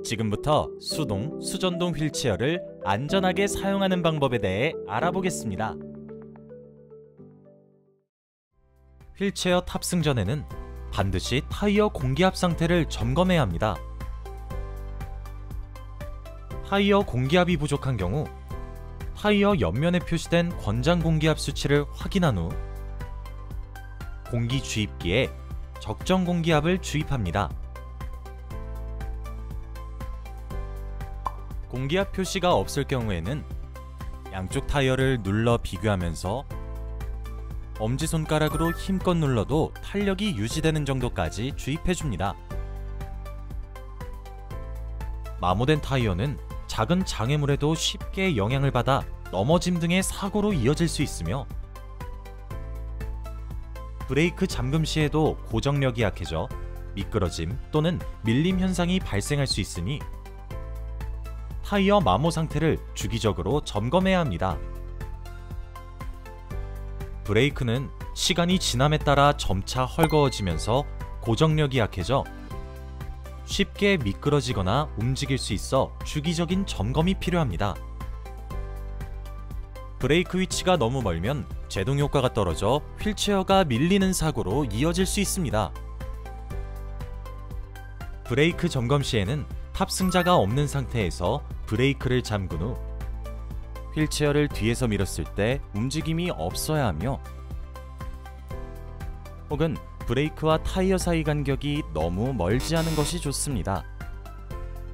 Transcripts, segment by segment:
지금부터 수동, 수전동 휠체어를 안전하게 사용하는 방법에 대해 알아보겠습니다. 휠체어 탑승 전에는 반드시 타이어 공기압 상태를 점검해야 합니다. 타이어 공기압이 부족한 경우 타이어 옆면에 표시된 권장 공기압 수치를 확인한 후 공기 주입기에 적정 공기압을 주입합니다. 공기압 표시가 없을 경우에는 양쪽 타이어를 눌러 비교하면서 엄지손가락으로 힘껏 눌러도 탄력이 유지되는 정도까지 주입해줍니다. 마모된 타이어는 작은 장애물에도 쉽게 영향을 받아 넘어짐 등의 사고로 이어질 수 있으며 브레이크 잠금 시에도 고정력이 약해져 미끄러짐 또는 밀림 현상이 발생할 수 있으니 타이어 마모 상태를 주기적으로 점검해야 합니다. 브레이크는 시간이 지남에 따라 점차 헐거워지면서 고정력이 약해져 쉽게 미끄러지거나 움직일 수 있어 주기적인 점검이 필요합니다. 브레이크 위치가 너무 멀면 제동 효과가 떨어져 휠체어가 밀리는 사고로 이어질 수 있습니다. 브레이크 점검 시에는 탑승자가 없는 상태에서 브레이크를 잠근 후 휠체어를 뒤에서 밀었을 때 움직임이 없어야 하며 혹은 브레이크와 타이어 사이 간격이 너무 멀지 않은 것이 좋습니다.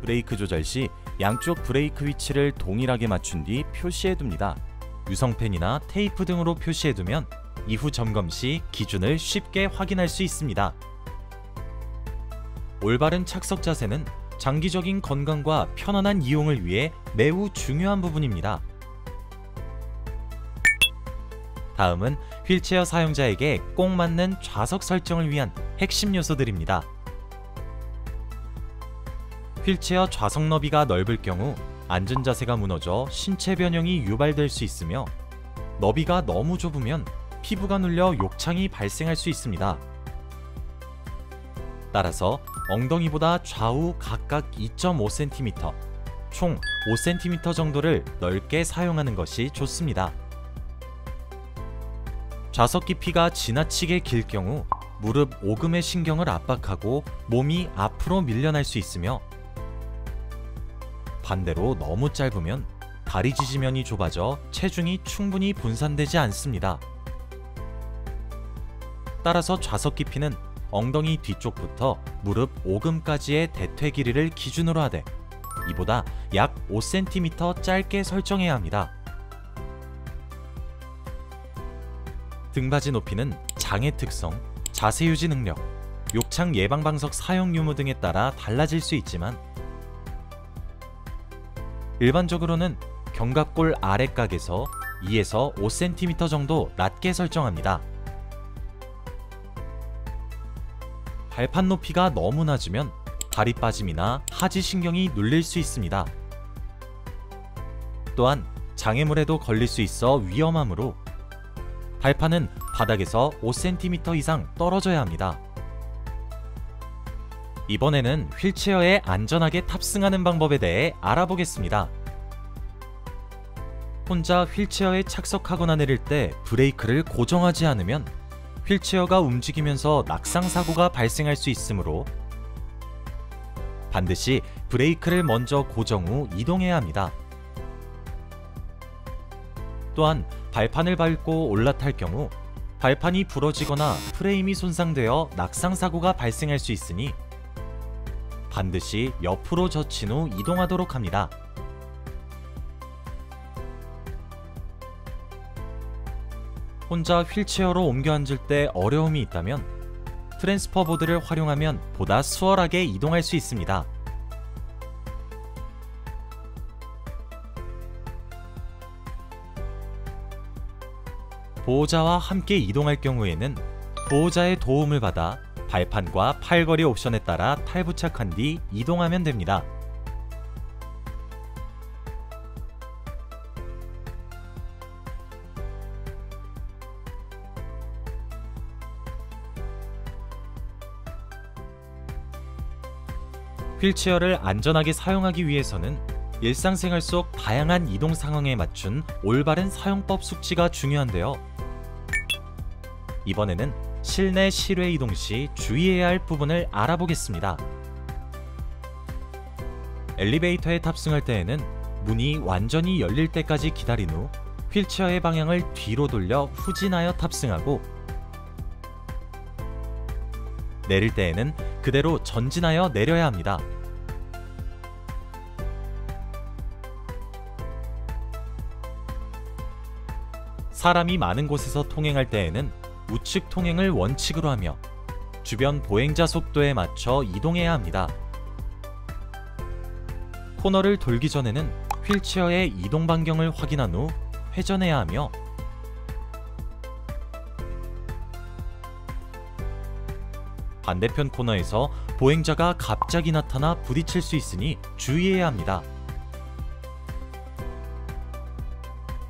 브레이크 조절 시 양쪽 브레이크 위치를 동일하게 맞춘 뒤 표시해둡니다. 유성펜이나 테이프 등으로 표시해두면 이후 점검 시 기준을 쉽게 확인할 수 있습니다. 올바른 착석 자세는 장기적인 건강과 편안한 이용을 위해 매우 중요한 부분입니다. 다음은 휠체어 사용자에게 꼭 맞는 좌석 설정을 위한 핵심 요소들입니다. 휠체어 좌석 너비가 넓을 경우 앉은 자세가 무너져 신체 변형이 유발될 수 있으며 너비가 너무 좁으면 피부가 눌려 욕창이 발생할 수 있습니다. 따라서 엉덩이보다 좌우 각각 2.5cm, 총 5cm 정도를 넓게 사용하는 것이 좋습니다. 좌석 깊이가 지나치게 길 경우 무릎 오금의 신경을 압박하고 몸이 앞으로 밀려날 수 있으며 반대로 너무 짧으면 다리 지지면이 좁아져 체중이 충분히 분산되지 않습니다. 따라서 좌석 깊이는 엉덩이 뒤쪽부터 무릎 오금까지의 대퇴 길이를 기준으로 하되 이보다 약 5cm 짧게 설정해야 합니다. 등받이 높이는 장애 특성, 자세 유지 능력, 욕창 예방 방석 사용 유무 등에 따라 달라질 수 있지만 일반적으로는 견갑골 아랫각에서 2에서 5cm 정도 낮게 설정합니다. 발판 높이가 너무 낮으면 다리 빠짐이나 하지 신경이 눌릴 수 있습니다. 또한 장애물에도 걸릴 수 있어 위험하므로 발판은 바닥에서 5cm 이상 떨어져야 합니다. 이번에는 휠체어에 안전하게 탑승하는 방법에 대해 알아보겠습니다. 혼자 휠체어에 착석하거나 내릴 때 브레이크를 고정하지 않으면 휠체어가 움직이면서 낙상사고가 발생할 수 있으므로 반드시 브레이크를 먼저 고정 후 이동해야 합니다. 또한 발판을 밟고 올라탈 경우 발판이 부러지거나 프레임이 손상되어 낙상사고가 발생할 수 있으니 반드시 옆으로 젖힌 후 이동하도록 합니다. 혼자 휠체어로 옮겨 앉을 때 어려움이 있다면 트랜스퍼 보드를 활용하면 보다 수월하게 이동할 수 있습니다. 보호자와 함께 이동할 경우에는 보호자의 도움을 받아 발판과 팔걸이 옵션에 따라 탈부착한 뒤 이동하면 됩니다. 휠체어를 안전하게 사용하기 위해서는 일상생활 속 다양한 이동 상황에 맞춘 올바른 사용법 숙지가 중요한데요. 이번에는 실내 실외 이동 시 주의해야 할 부분을 알아보겠습니다. 엘리베이터에 탑승할 때에는 문이 완전히 열릴 때까지 기다린 후 휠체어의 방향을 뒤로 돌려 후진하여 탑승하고, 내릴 때에는 그대로 전진하여 내려야 합니다. 사람이 많은 곳에서 통행할 때에는 우측 통행을 원칙으로 하며 주변 보행자 속도에 맞춰 이동해야 합니다. 코너를 돌기 전에는 휠체어의 이동 반경을 확인한 후 회전해야 하며, 반대편 코너에서 보행자가 갑자기 나타나 부딪힐 수 있으니 주의해야 합니다.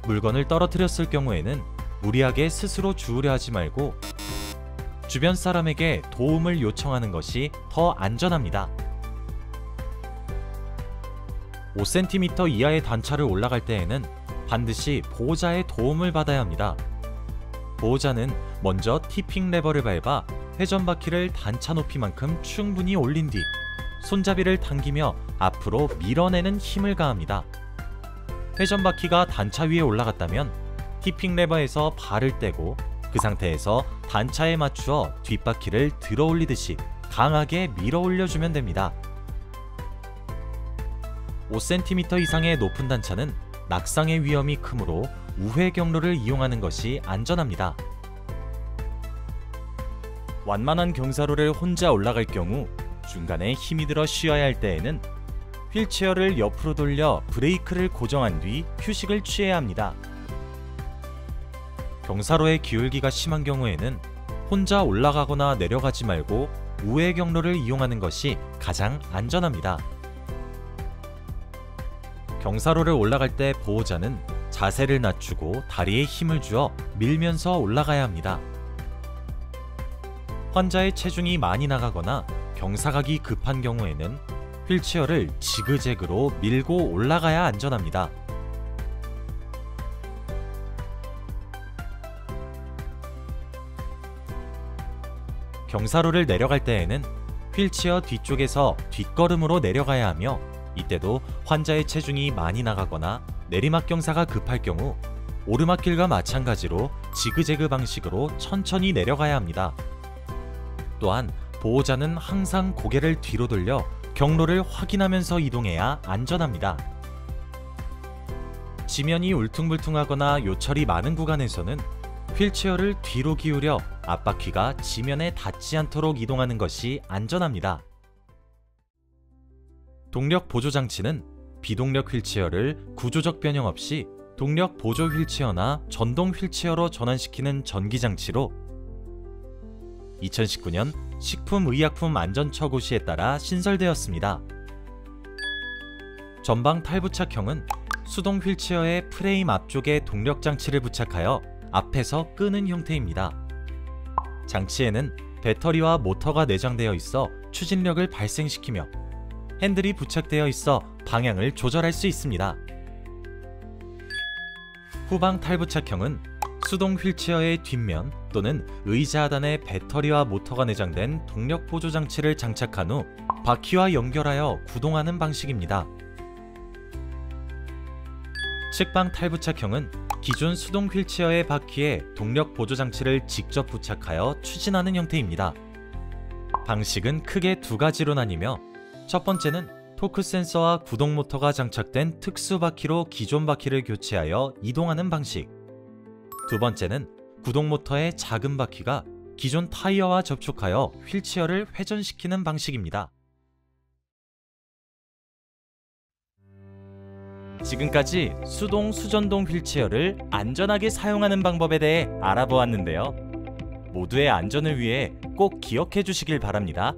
물건을 떨어뜨렸을 경우에는 무리하게 스스로 주우려 하지 말고 주변 사람에게 도움을 요청하는 것이 더 안전합니다. 5cm 이하의 단차를 올라갈 때에는 반드시 보호자의 도움을 받아야 합니다. 보호자는 먼저 티핑 레버를 밟아 회전 바퀴를 단차 높이만큼 충분히 올린 뒤 손잡이를 당기며 앞으로 밀어내는 힘을 가합니다. 회전 바퀴가 단차 위에 올라갔다면 티핑 레버에서 발을 떼고 그 상태에서 단차에 맞추어 뒷바퀴를 들어 올리듯이 강하게 밀어 올려주면 됩니다. 5cm 이상의 높은 단차는 낙상의 위험이 크므로 우회 경로를 이용하는 것이 안전합니다. 완만한 경사로를 혼자 올라갈 경우 중간에 힘이 들어 쉬어야 할 때에는 휠체어를 옆으로 돌려 브레이크를 고정한 뒤 휴식을 취해야 합니다. 경사로의 기울기가 심한 경우에는 혼자 올라가거나 내려가지 말고 우회 경로를 이용하는 것이 가장 안전합니다. 경사로를 올라갈 때 보호자는 자세를 낮추고 다리에 힘을 주어 밀면서 올라가야 합니다. 환자의 체중이 많이 나가거나 경사각이 급한 경우에는 휠체어를 지그재그로 밀고 올라가야 안전합니다. 경사로를 내려갈 때에는 휠체어 뒤쪽에서 뒷걸음으로 내려가야 하며, 이때도 환자의 체중이 많이 나가거나 내리막 경사가 급할 경우 오르막길과 마찬가지로 지그재그 방식으로 천천히 내려가야 합니다. 또한 보호자는 항상 고개를 뒤로 돌려 경로를 확인하면서 이동해야 안전합니다. 지면이 울퉁불퉁하거나 요철이 많은 구간에서는 휠체어를 뒤로 기울여 앞바퀴가 지면에 닿지 않도록 이동하는 것이 안전합니다. 동력 보조 장치는 비동력 휠체어를 구조적 변형 없이 동력 보조 휠체어나 전동 휠체어로 전환시키는 전기 장치로 2019년 식품의약품안전처고시에 따라 신설되었습니다. 전방 탈부착형은 수동 휠체어의 프레임 앞쪽에 동력 장치를 부착하여 앞에서 끄는 형태입니다. 장치에는 배터리와 모터가 내장되어 있어 추진력을 발생시키며 핸들이 부착되어 있어 방향을 조절할 수 있습니다. 후방 탈부착형은 수동 휠체어의 뒷면 또는 의자 하단에 배터리와 모터가 내장된 동력 보조 장치를 장착한 후 바퀴와 연결하여 구동하는 방식입니다. 측방 탈부착형은 기존 수동 휠체어의 바퀴에 동력 보조 장치를 직접 부착하여 추진하는 형태입니다. 방식은 크게 두 가지로 나뉘며, 첫 번째는 토크 센서와 구동 모터가 장착된 특수 바퀴로 기존 바퀴를 교체하여 이동하는 방식. 두 번째는 구동 모터의 작은 바퀴가 기존 타이어와 접촉하여 휠체어를 회전시키는 방식입니다. 지금까지 수동, 수전동 휠체어를 안전하게 사용하는 방법에 대해 알아보았는데요. 모두의 안전을 위해 꼭 기억해 주시길 바랍니다.